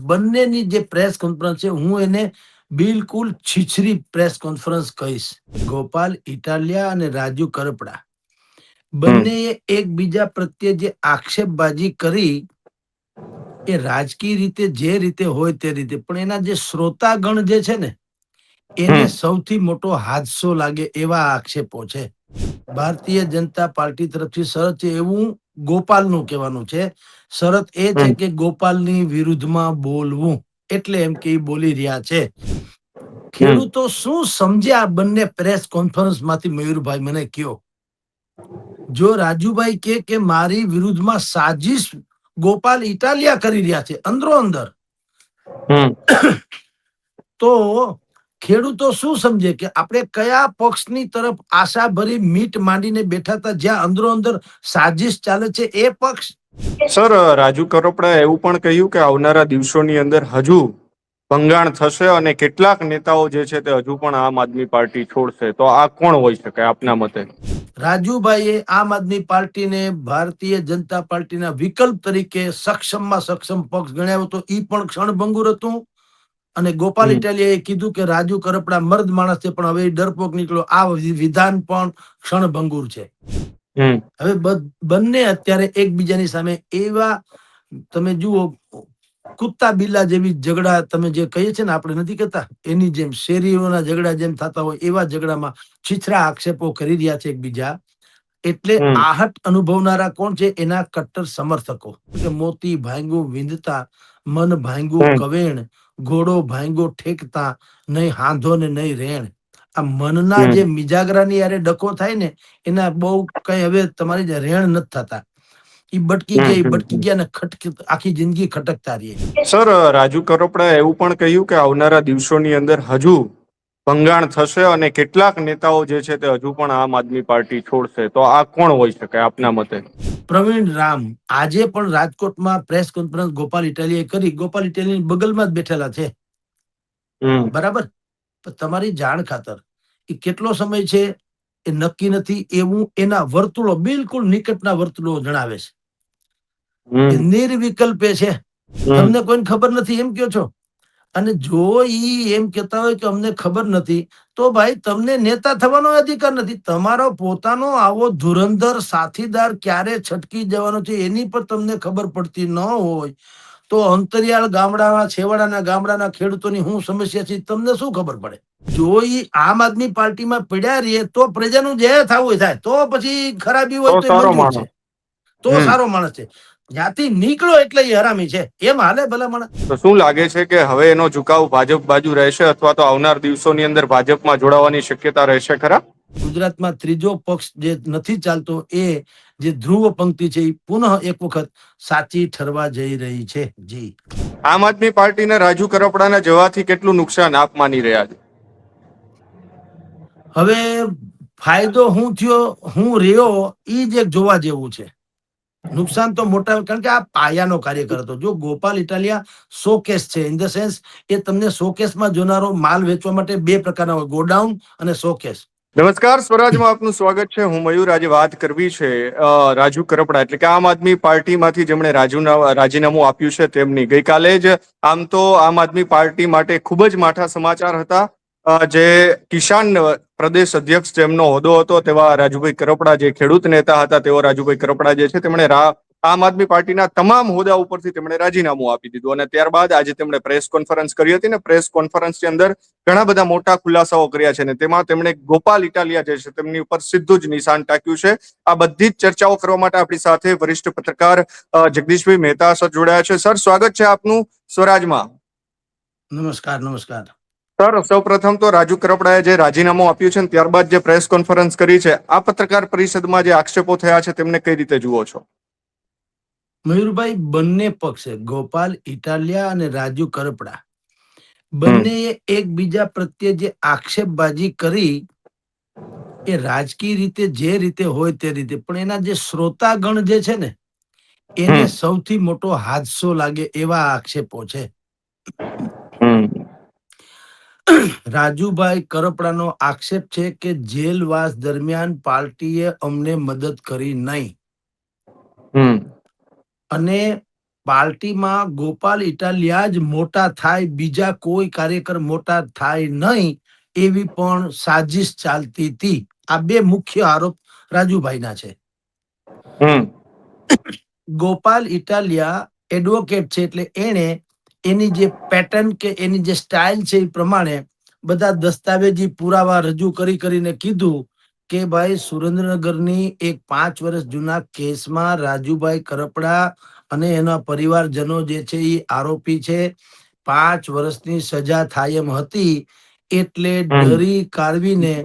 બંનેની જે press conference છે હું એને બિલકુલ છીછરી પ્રેસ કોન્ફરન્સ કહીશ. ગોપાલ ઇટાલિયા અને રાજુ કરપડા બંનેએ એકબીજા પ્રત્યે જે આક્ષેપબાજી કરી એ રાજકીય રીતે જે રીતે હોય તે રીતે, પણ એના જે શ્રોતાગણ જે છે ને એને સૌથી મોટો હાદસો લાગે એવા આક્ષેપો છે. ભારતીય જનતા પાર્ટી તરફથી શરત છે એવું ગોપાલનું કહેવાનું છે. શરત એ છે કે ગોપાલની વિરુદ્ધમાં બોલવું, એટલે એમ કે બોલી રહ્યા છે. ખેડૂતો શું સમજ્યા બંને પ્રેસ કોન્ફરન્સ માંથી? મયુરભાઈ મને કયો. જો રાજુભાઈ કે મારી વિરુદ્ધમાં સાજિશ ગોપાલ ઇટાલિયા કરી રહ્યા છે અંદરો અંદર, તો ખેડૂતો શું સમજે કે આપણે કયા પક્ષની તરફ આશા ભરી મીટ માંડીને બેઠા હતા, જ્યાં અંદરો અંદર સાજિશ ચાલે છે એ પક્ષ. સર, રાજુ કરપડાએ એવું પણ કહ્યું કે આવનારા દિવસોની અંદર હજુ ભંગાણ થશે અને કેટલાક નેતાઓ જે છે તે હજુ પણ આમ આદમી પાર્ટી છોડશે. તો આ કોણ હોઈ શકે આપના મતે? રાજુભાઈએ આમ આદમી પાર્ટીને ભારતીય જનતા પાર્ટીના વિકલ્પ તરીકે સક્ષમમાં સક્ષમ પક્ષ ગણાવ્યો તો એ પણ ક્ષણભંગુર હતું. અને ગોપાલ ઇટાલિયાએ કીધું કે રાજુ કરપડા મર્દ માણસ છે પણ હવે ડરપોક નીકળ્યો, આ વિધાન પણ ક્ષણભંગુર છે. હવે બંને અત્યારે એકબીજાની સામે એવા, તમે જુઓ, કુત્તા બિલ્લા જેવી ઝઘડા તમે જે કહીએ છીએ ને, આપણે નથી કહેતા એની જેમ શેરીઓના ઝઘડા જેમ થતા હોય એવા ઝઘડામાં છીછરા આક્ષેપો કરી રહ્યા છે એકબીજા. એટલે આહટ અનુભવનારા કોણ છે? એના કટ્ટર સમર્થકો. કે મોતી ભાંગું વિંધતા, મન ભાંગું કવેણ, ઘોડો ભાંગો ઠેકતા, નહીં હાંધો ને નહીં રેણ. આ મનના જે મિજાગરાની યારે ડકો થાય ને, એના બહુ કઈ હવે તમારી રેણ નથી થતા. એ બટકી ગયા ને આખી જિંદગી ખટકતા રહીએ. સર, રાજુ કરપડાએ એવું પણ કહ્યું કે આવનારા દિવસોની અંદર હજુ ભંગાણ થશે અને કેટલાક નેતાઓ જે છે તે હજુ પણ આમ આદમી પાર્ટી છોડશે. તો આ કોણ હોઈ શકે આપના મતે? પ્રવીણ રામ આજે પણ રાજકોટમાં પ્રેસ કોન્ફરન્સ ગોપાલ ઇટાલિયાએ કરી. ગોપાલ ઇટાલિયાની બગલમાં જ બેઠેલા છે, બરાબર. તમારી જાણ ખાતર એ કેટલો સમય છે એ નક્કી નથી, એવું એના વર્તુળો, બિલકુલ નિકટના વર્તુળો જણાવે છે કે નિર્વિકલ્પે છે. તમને કોઈને ખબર નથી એમ કયો છો? અને જો ઈ એમ કેતા હોય કે અમને ખબર નથી, તો ભાઈ તમને નેતા થવાનો અધિકાર નથી. તમારો પોતાનો આવો ધુરંધર સાથીદાર ક્યારે છટકી જવાનો છે એની પર તમને ખબર પડતી ન હોય તો અંતરિયાળ ગામડાના, છેવાડાના ગામડાના ખેડૂતોની શું સમસ્યા છે તમને શું ખબર પડે? જો ઈ આમ આદમી પાર્ટીમાં પડ્યા રહીએ તો પ્રજાનું જે થવું થાય, તો પછી ખરાબી હોય તો મંજૂર છે, તો સારો માણસ છે. જ્યાંથી નીકળો એટલે એ હરામી છે, એમ હાલે ભલા માણસ. તો શું લાગે છે કે હવે એનો ઝુકાવ ભાજપ બાજુ રહેશે, અથવા તો આવનાર દિવસોની અંદર ભાજપમાં જોડાવાની શક્યતા રહેશે ખરા? ગુજરાતમાં ત્રીજો પક્ષ જે નથી ચાલતો, એ જે ધ્રુવ પંક્તિ છે, એ પુનઃ એક વખત સાચી ઠરવા જઈ રહી છે. જી, આમ આદમી પાર્ટીના રાજુ કરપડાના જવાથી કેટલું નુકસાન આપ માની રહ્યા છો? હવે ફાયદો હું થયો, હું રહ્યો, એ જ એક જોવા જેવું છે. નુકસાન તો મોટા, કારણ કે આ પાયાનો કાર્યકર હતો. જો ગોપાલ ઇટાલિયા શોકેસ છે, ઇન ધ સેન્સ એ તમને શોકેસમાં જોનારો માલ વેચવા માટે બે પ્રકારના હોય, ગોડાઉન અને શોકેસ. નમસ્કાર, સ્વરાજમાં આપનું સ્વાગત છે. હું મયુર. આજે વાત કરવી છે રાજુ કરપડા, એટલે કે આમ આદમી પાર્ટીમાંથી જેમણે રાજીનામું આપ્યું છે તેમની. ગઈકાલે જ આમ તો આમ આદમી પાર્ટી માટે ખૂબ જ માઠા સમાચાર હતા. જે કિસાન પ્રદેશ અધ્યક્ષ જેમનો હોદ્દો હતો તેવા રાજુભાઈ કરપડા, જે ખેડૂત નેતા હતા તેઓ રાજુભાઈ કરપડા જે છે તેમણે આમ આદમી પાર્ટીના તમામ હોદ્દા ઉપરથી તેમણે રાજીનામું આપી દીધું. અને ત્યારબાદ આજે તેમણે પ્રેસ કોન્ફરન્સ કરી હતી ને પ્રેસ કોન્ફરન્સની અંદર ઘણા બધા મોટા ખુલાસાઓ કર્યા છે. ને તેમાં તેમણે ગોપાલ ઇટાલિયા જે છે તેમની ઉપર સીધું જ નિશાન તાક્યું છે. આ બધી જ ચર્ચાઓ કરવા માટે આપણી સાથે વરિષ્ઠ પત્રકાર જગદીશભાઈ મહેતા સર જોડાયા છે. સર, સ્વાગત છે આપનું સ્વરાજમાં. નમસ્કાર. નમસ્કાર સર, સૌપ્રથમ તો રાજુ કરપડાએ જે રાજીનામું આપ્યું છે ને ત્યારબાદ જે પ્રેસ કોન્ફરન્સ કરી છે, આ પત્રકાર પરિષદમાં જે આક્ષેપો થયા છે તેમને કઈ રીતે જુઓ છો? મયુરભાઈ, બંને પક્ષે ગોપાલ ઇટાલિયા અને રાજુ કરપડા બંનેએ એકબીજા પ્રત્યે જે આક્ષેપબાજી કરી એ રાજકીય રીતે જે રીતે હોય તે રીતે, પણ એના જે શ્રોતાગણ જે છે ને એને સૌથી મોટો હાદસો લાગે એવા આક્ષેપો છે. રાજુભાઈ કરપડાનો આક્ષેપ છે કે જેલવાસ દરમિયાન પાર્ટીએ અમને મદદ કરી નહીં અને પાર્ટીમાં ગોપાલ ઇટાલિયા જ મોટા થાય, બીજા કોઈ કાર્યકર મોટા થાય નહીં, એવી પણ સાજિશ ચાલતી હતી. આ બે મુખ્ય આરોપ રાજુભાઈના છે. ગોપાલ ઇટાલિયા એડવોકેટ છે, એટલે એને એની જે પેટર્ન કે એની જે સ્ટાઇલ છે એ પ્રમાણે બધા દસ્તાવેજી પુરાવા રજૂ કરીને કીધું કે ભાઈ સુરેન્દ્રનગરની એક 5 વર્ષ જૂના કેસમાં રાજુભાઈ કરપડા અને એના પરિવારજનો જે છે એ આરોપી છે. 5 વર્ષની સજા થાય એમ હતી, એટલે ડરી કારવીને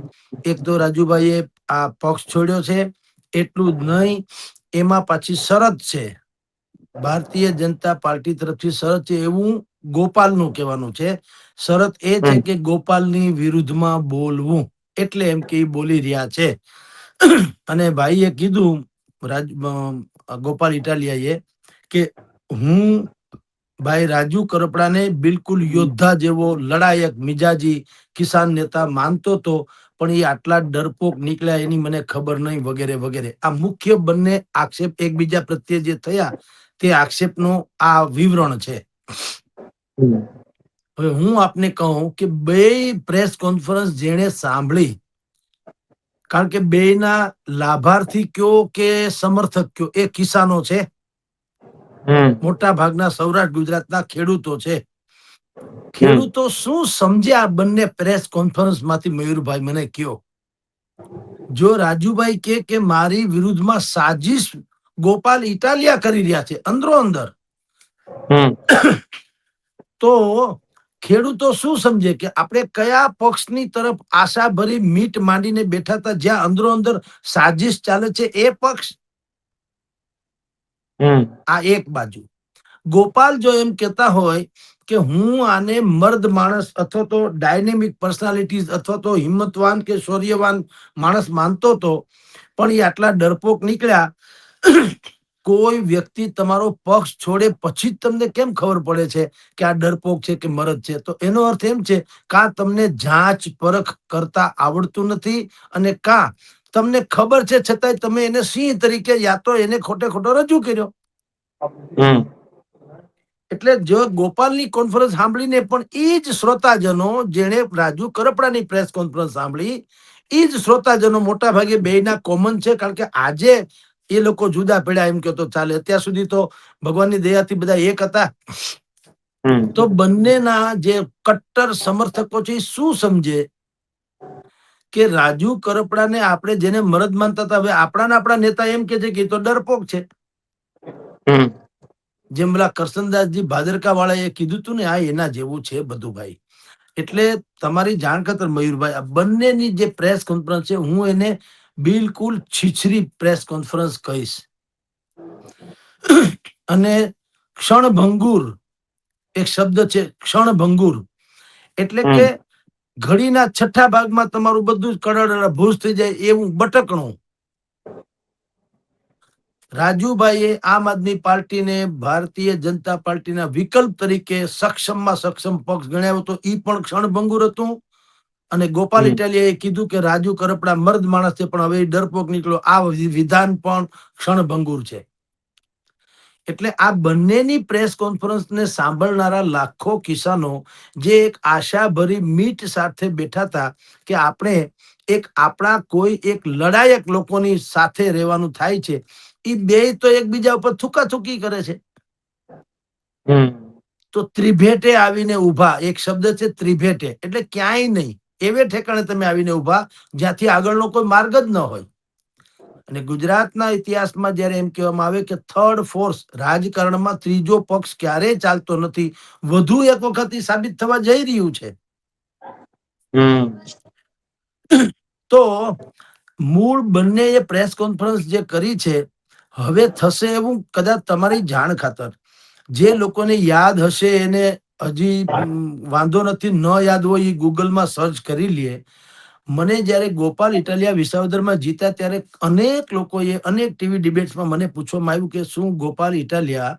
એક તો રાજુભાઈએ આ પક્ષ છોડ્યો છે. એટલું જ નહીં, એમાં પાછી શરત છે, ભારતીય જનતા પાર્ટી તરફથી શરત છે, એવું ગોપાલનું કહેવાનું છે. શરત એ છે કે ગોપાલની વિરુદ્ધમાં બોલવું, એટલે એમ કે બોલી રહ્યા છે. અને ભાઈએ કીધું ગોપાલ ઇટાલિયાએ કે હું ભાઈ રાજુ કરપડાને બિલકુલ યોદ્ધા જેવો લડાયક મિજાજી કિસાન નેતા માનતો હતો, પણ એ આટલા ડરપોક નીકળ્યા એની મને ખબર નહીં, વગેરે વગેરે. આ મુખ્ય બંને આક્ષેપ એકબીજા પ્રત્યે જે થયા તે આક્ષેપનો આ વિવરણ છે. હવે હું આપને કહું કે બે પ્રેસ કોન્ફરન્સ જેણે સાંભળી, કારણ કે બેના લાભાર્થી કયો કે સમર્થક કયો, એ કિસાનો છે. મોટા ભાગના સૌરાષ્ટ્ર ગુજરાતના ખેડૂતો છે. ખેડૂતો શું સમજ્યા બંને પ્રેસ કોન્ફરન્સ માંથી? મયુરભાઈ મને કયો. જો રાજુભાઈ કે મારી વિરુદ્ધમાં સાજિશ ગોપાલ ઇટાલિયા કરી રહ્યા છે અંદરો અંદર, તો ખેડૂતો શું સમજે કે આપણે કયા પક્ષની તરફ આશાભરી મીટ માંડીને બેઠા હતા, જ્યાં અંદરો અંદર સાજિશ ચાલે છે એ પક્ષ. આ એક બાજુ. ગોપાલ જો એમ કહેતા હોય કે હું આને મર્દ માણસ અથવા તો ડાયનેમિક પર્સનાલિટીઝ અથવા તો હિંમતવાન કે શૌર્યવાન માણસ માનતો હતો, પણ એ આટલા ડરપોક નીકળ્યા. કોઈ વ્યક્તિ તમારો પક્ષ છોડે પછી જ તમને કેમ ખબર પડે છે કે આ ડરપોક છે કે મરદ છે? તો એનો અર્થ એમ છે કાં તમને જાંચ પરખ કરતા આવડતું નથી, અને કાં તમને ખબર છે છતાંય તમે એને સિંહ તરીકે યા તો એને ખોટે ખોટો રજૂ કર્યો. એટલે જો ગોપાલની કોન્ફરન્સ સાંભળીને પણ એ જ શ્રોતાજનો જેણે રાજુ કરપડાની પ્રેસ કોન્ફરન્સ સાંભળી, એ જ શ્રોતાજનો મોટા ભાગે બેયના કોમન છે. કારણ કે આજે એ લોકો જુદા પડ્યા એમ કે તો ચાલે, અત્યાર સુધી તો ભગવાનની દયાથી બધા એક હતા. તો બંનેના જે કટ્ટર સમર્થકો છે શું સમજે કે રાજુ કરપડાને આપણે જેને મરદ માનતા હતા, હવે આપણા નેતા એમ કે છે કે તો ડરપોક છે. જેમ પેલા કરશનદાસજી ભાદરકા વાળાએ કીધું હતું ને, આ એના જેવું છે બધું ભાઈ. એટલે તમારી જાણ ખાતર મયુરભાઈ, આ બંનેની જે પ્રેસ કોન્ફરન્સ છે, હું એને બિલકુલ છીછરી પ્રેસ કોન્ફરન્સ કહીશ. અને ક્ષણભંગુર એક શબ્દ છે, ક્ષણભંગુર, એટલે કે ઘડીના છઠ્ઠા ભાગમાં તમારું બધું જ કડળ ભૂસ થઈ જાય એવું બટકણું. રાજુભાઈએ આમ આદમી પાર્ટીને ભારતીય જનતા પાર્ટીના વિકલ્પ તરીકે સક્ષમમાં સક્ષમ પક્ષ ગણાવ્યો હતો, એ પણ ક્ષણભંગુર હતું. અને ગોપાલ ઇટાલિયાએ કીધું કે રાજુ કરપડા મર્દ માણસ છે પણ હવે ડરપોક નીકળ્યો, આ વિધાન પણ ક્ષણભંગુર છે. એટલે આ બંનેની પ્રેસ કોન્ફરન્સને સાંભળનારા લાખો કિસાનો જે એક આશાભરી મીટ સાથે બેઠા હતા કે આપણે એક આપણા કોઈ એક લડાયક લોકોની સાથે રહેવાનું થાય છે, એ બે તો એકબીજા ઉપર થૂકાથૂકી કરે છે. તો ત્રિભેટે આવીને ઉભા, એક શબ્દ છે ત્રિભેટે, એટલે ક્યાંય નહીં, એવે ઠેકાણે તમે આવીને ઉભા જ્યાંથી આગળનો કોઈ માર્ગ જ ન હોય. અને ગુજરાતના ઇતિહાસમાં જ્યારે એમ કહેવામાં આવે કે થર્ડ ફોર્સ, રાજકારણમાં ત્રીજો પક્ષ ક્યારેય ચાલતો નથી, વધુ એક વખત સાબિત થવા જઈ રહ્યું છે. તો મૂળ બંને એ પ્રેસ કોન્ફરન્સ જે કરી છે, હવે થશે એવું કદાચ તમારી જાણ ખાતર, જે લોકોને યાદ હશે એને હજી વાંધો નથી, ન યાદ હોય એ ગૂગલમાં સર્ચ કરી લે. મને જ્યારે ગોપાલ ઇટાલિયા વિસાવદરમાં જીત્યા ત્યારે અનેક લોકોએ અનેક ટીવી ડિબેટ્સમાં મને પૂછવામાં આવ્યું કે શું ગોપાલ ઇટાલિયા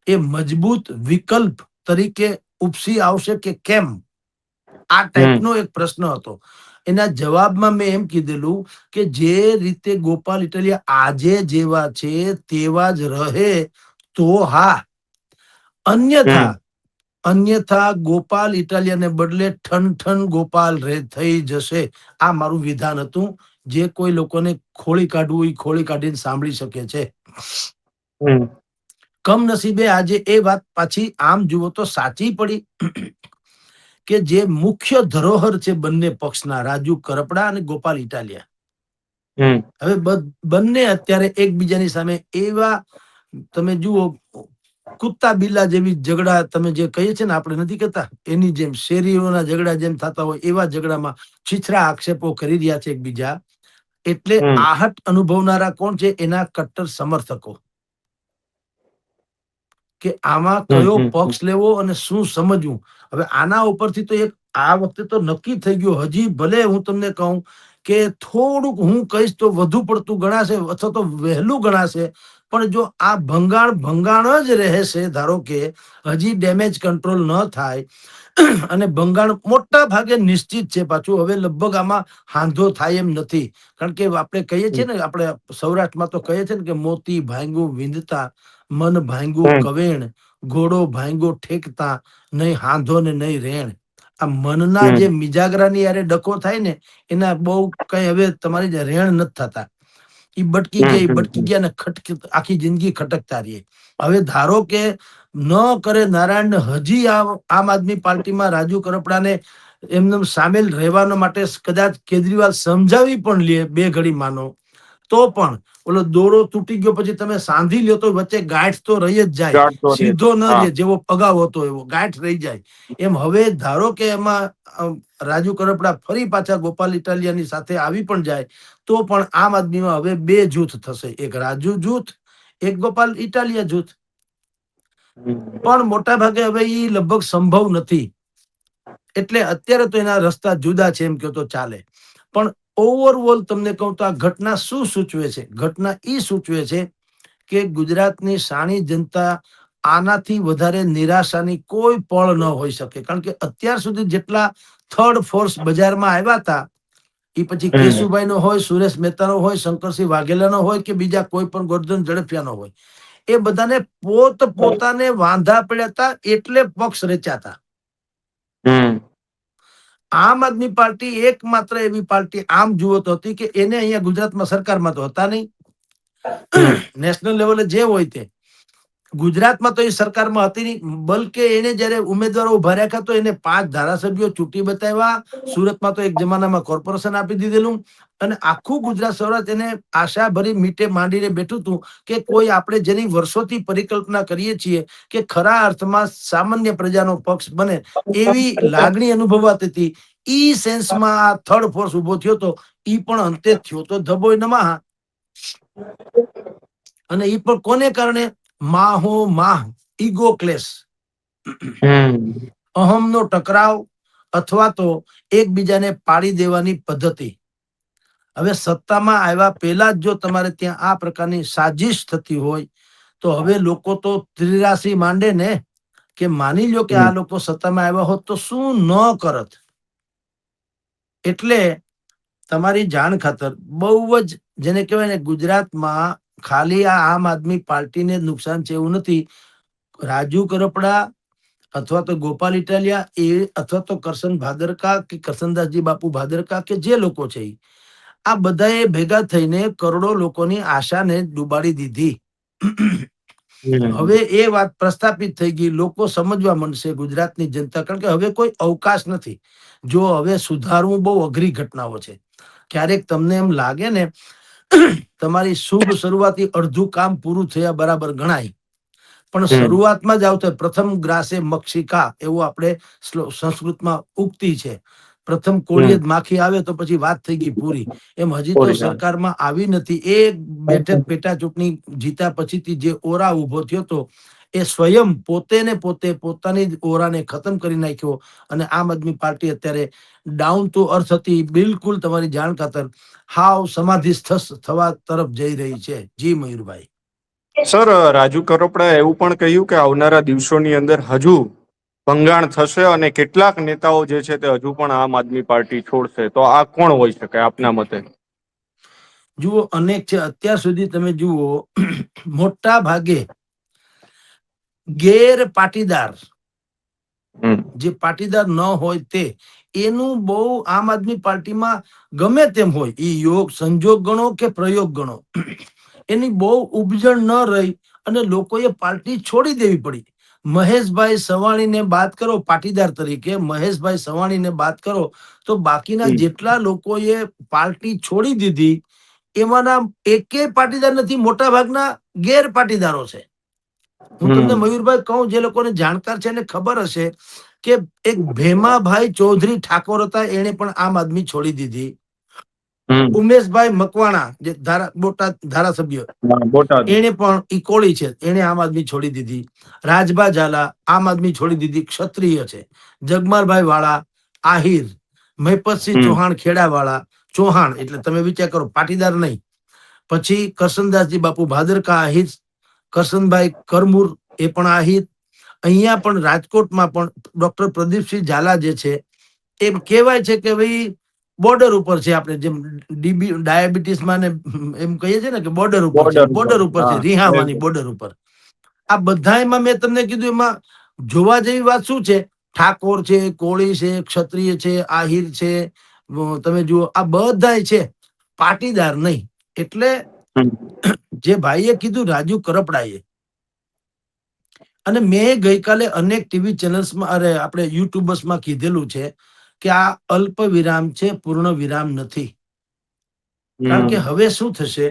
એ મજબૂત વિકલ્પ તરીકે ઉપસી આવશે કે કેમ? આ ટાઈપનો એક પ્રશ્ન હતો. એના જવાબમાં મેં એમ કીધેલું કે જે રીતે ગોપાલ ઇટાલિયા આજે જેવા છે તેવા જ રહે તો હા, અન્યથા અન્યથા ગોપાલ ઇટાલિયાને બદલે ઠન ઠન ગોપાલ રે થઈ જશે. આ મારું વિધાન હતું. જે કોઈ લોકોને ખોળી કાઢવું એ ખોળી કાઢીને સાંભળી શકે છે. કમનસીબે આજે એ વાત પાછી આમ જુઓ તો સાચી પડી કે જે મુખ્ય ધરોહર છે બંને પક્ષના, રાજુ કરપડા અને ગોપાલ ઇટાલિયા, હવે બંને અત્યારે એકબીજાની સામે એવા, તમે જુઓ, કુત્તા બિલ્લા જેવી ઝઘડા, તમે જે કહીએ છીએ ને, આપણે નથી કહેતા એની જેમ, શેરીઓના ઝઘડા જેમ થતા હોય એવા ઝઘડામાં છીછરા આક્ષેપો કરી રહ્યા છે એકબીજા. એટલે આહટ અનુભવનારા કોણ છે? એના કટ્ટર સમર્થકો. કે આમાં કયો પક્ષ લેવો અને શું સમજવું. હવે આના ઉપરથી તો એક આ વખતે તો નક્કી થઈ ગયું. હજી ભલે હું તમને કહું કે થોડુંક હું કહીશ તો વધુ પડતું ગણાશે અથવા તો વહેલું ગણાશે, પણ જો આ ભંગાણ જ રહેશે, ધારો કે હજી ડેમેજ કંટ્રોલ ન થાય અને ભંગાણ મોટા ભાગે નિશ્ચિત છે, પાછું હવે લગભગ આમાં હાંધો થાય એમ નથી. કારણ કે આપણે કહીએ છીએ ને, આપણે સૌરાષ્ટ્રમાં તો કહીએ છીએ ને કે મોતી ભાંગું વિંધતા, મન ભાંગું કવેણ, ઘોડો ભાંગો ઠેકતા, નહીં હાંધો ને નહીં રેણ. આ મનના જે મિજાગરાની યારે ડકો થાય ને, એના બહુ કઈ હવે તમારી રેણ નથી થતા. એ બટકી ગયા ને આખી જિંદગી ખટકતા રહીએ. હવે ધારો કે ન કરે નારાયણ, હજી આમ આદમી પાર્ટીમાં રાજુ કરપડાને એમને સામેલ રહેવા માટે કદાચ કેજરીવાલ સમજાવી પણ લે બે ઘડી માનો, તો પણ ઓલો દોરો તૂટી ગયો પછી તમે સાંધી લ્યો તો વચ્ચે ગાંઠ તો રહી જ જાય, સીધો ન રહે. જેવો પગાવ હતો એવો ગાંઠ રહી જાય. એમ હવે ધારો કે એમાં રાજુ કરપડા ફરી પાછા ગોપાલ ઇટાલિયાની સાથે આવી પણ જાય, તો પણ આમ આદમીમાં હવે બે જૂથ થશે, એક રાજુ જૂથ, એક ગોપાલ ઇટાલિયા જૂથ. પણ મોટા ભાગે હવે એ લગભગ સંભવ નથી. એટલે અત્યારે તો એના રસ્તા જુદા છે એમ કહો તો ચાલે. પણ ઓવરઓલ તમને કહું તો આ ઘટના શું સૂચવે છે? ઘટના એ સૂચવે છે કે ગુજરાતની સાણી જનતા આનાથી વધારે નિરાશાની કોઈ પળ ન હોઈ શકે. કારણ કે અત્યાર સુધી જેટલા થર્ડ ફોર્સ બજારમાં આવ્યા હતા, એ પછી કેશુભાઈ નો હોય, સુરેશ મહેતા નો હોય, શંકરસિંહ વાઘેલા નો હોય કે બીજા કોઈ પણ ગોરધન ઝડપિયા નો હોય, એ બધાને પોતાને વાંધા પડ્યા હતા એટલે પક્ષ રચ્યા હતા. આમ આદમી પાર્ટી એકમાત્ર એવી પાર્ટી આમ જુઓ તો હતી કે એને અહીંયા ગુજરાતમાં સરકારમાં તો હતા નહીં. નેશનલ લેવલે જે હોય તે, ગુજરાતમાં તો એ સરકારમાં હતી નહીં. બલકે એને જયારે ઉમેદવારો ઉભા રાખ્યા તો એને 5 ધારાસભ્યો ચૂંટી બતાવ્યા. સુરતમાં તો એક જમાનામાં કોર્પોરેશન આપી દીધેલું. અને આખું ગુજરાત સૌરાષ્ટ્ર એને આશા ભરી મીટે માંડીને બેઠું હતું કે કોઈ આપણે જેની વર્ષોથી પરિકલ્પના કરીએ છીએ કે ખરા અર્થમાં સામાન્ય પ્રજાનો પક્ષ બને, એવી લાગણી અનુભવાતી હતી. ઈ સેન્સમાં થર્ડ ફોર્સ ઉભો થયો તો, ઈ પણ અંતે થયો તો ધબોય નમઃ. અને ઈ પણ કોને કારણે? માહો માહ, ઈગો ક્લેશ, અહમનો ટકરાવ, અથવા તો એકબીજાને પાડી દેવાની પદ્ધતિ. હવે સત્તામાં આવ્યા પહેલા જ જો તમારે ત્યાં આ પ્રકારની સાજિશ થતી હોય, તો હવે લોકો તો ત્રિરાશી માંડે ને, કે માની લો કે આ લોકો સત્તામાં આવ્યા હોત તો શું ન કરત. એટલે તમારી જાણ ખાતર, બહુ જ જેને કહેવાય ને, ગુજરાતમાં ખાલી આ આમ આદમી પાર્ટીને નુકસાન છે એવું નથી. રાજુ કરપડા અથવા તો ગોપાલ ઇટાલિયા અથવા તો કરશન ભાદરકા કે કરશનદાસજી બાપુ ભાદરકા કે જે લોકો છે, આ બધાએ ભેગા થઈને કરોડો લોકોની આશાને ડૂબાડી દીધી. હવે એ વાત પ્રસ્થાપિત થઈ ગઈ. લોકો સમજવા માંડશે, ગુજરાતની જનતા. કારણ કે હવે કોઈ અવકાશ નથી. જો હવે સુધારવું બહુ અઘરી ઘટનાઓ છે. ક્યારેક તમને એમ લાગે ને, તમારી શુભ શરૂઆતથી અડધું કામ પૂરું થયા બરાબર ગણાય, પણ શરૂઆતમાં જ આવતો પ્રથમ ગ્રાસે મક્ષિકા, એવું આપણે સંસ્કૃતમાં ઉક્તિ છે. પ્રથમ કોળીએ જ માખી આવે તો પછી વાત થઈ ગઈ પૂરી. એમ હજી તો સરકારમાં આવી નથી. એ બેઠક પેટા ચૂંટણી જીત્યા પછીથી જે ઓરા ઉભો થયો હતો, એ સ્વયં પોતે ને પોતે પોતાની જ ઓરાને ખતમ કરી નાખ્યો. અને આમ આદમી પાર્ટી અત્યારે ડાઉન ટુ અર્થ હતી, બિલકુલ તમારી જાણ ખાતર હાવ સમાધિસ્થ થવા તરફ જઈ રહી છે. જી મયુરભાઈ. સર, રાજુ કરપડાએ એવું પણ કહ્યું કે આવનારા દિવસોની અંદર હજુ ભંગાણ થશે અને કેટલાક નેતાઓ જે છે તે હજુ પણ આમ આદમી પાર્ટી છોડશે. તો આ કોણ હોઈ શકે આપના મતે? જુઓ, અનેક છે. અત્યાર સુધી તમે જુઓ, મોટા ભાગે ગેર પાટીદાર, હમ જે પાટીદાર ન હોય તે, એનું બહુ આમ આદમી પાર્ટીમાં ગમે તેમ હોય, એ યોગ સંજોગ ગણો કે પ્રયોગ ગણો, એની બહુ ઉપજણ ન રહી અને લોકોએ પાર્ટી છોડી દેવી પડી. મહેશભાઈ સવાણીને બાદ કરો પાટીદાર તરીકે, મહેશભાઈ સવાણીને બાદ કરો તો બાકીના જેટલા લોકોએ પાર્ટી છોડી દીધી એમાંના એકેય પાટીદાર નથી, મોટા ભાગના ગેર પાટીદારો છે. હું તમને મયુરભાઈ કહું, જે લોકોને જાણકાર છે એને ખબર હશે કે એક ભેમાભાઈ ચૌધરી ઠાકોર હતા, એને પણ આમ આદમી છોડી દીધી. ઉમેશભાઈ મકવાણા, જે બોટાદ ધારાસભ્ય, બોટાદ. એને પણ ઈ કોળી છે, એને આમ આદમી છોડી દીધી. રાજભા ઝાલા આમ આદમી છોડી દીધી, ક્ષત્રિય છે. જગમાલભાઈ વાળા આહિર, મહિપતસિંહ ચૌહાણ ખેડાવાળા, ચૌહાણ એટલે તમે વિચાર કરો પાટીદાર નહીં. પછી કરશનદાસજી બાપુ ભાદરકા આહિર, કરશનભાઈ કરમુર એ પણ આહિર. અહીંયા પણ રાજકોટમાં પણ ડોક્ટર પ્રદીપસિંહ ઝાલા જે છે, એમ કહેવાય છે કે ભાઈ બોર્ડર ઉપર છે. આપણે જેમ ડાયાબિટીસમાં ને એમ કહીએ છીએ ને કે બોર્ડર ઉપર છે, બોર્ડર ઉપર છે, રીહામાની બોર્ડર ઉપર. આ બધામાં મેં તમને કીધું, એમાં જોવા જેવી વાત શું છે? ઠાકોર છે, કોળી છે, ક્ષત્રિય છે, આહિર છે, તમે જુઓ આ બધા છે, પાટીદાર નહીં. એટલે જે ભાઈએ કીધું રાજુ કરપડાએ, અને મેં ગઈકાલે અનેક ટીવી ચેનલ્સમાં, અરે આપણે યુટ્યુબર્સમાં કીધેલું છે કે આ અલ્પ વિરામ છે, પૂર્ણ વિરામ નથી. કારણ કે હવે શું થશે,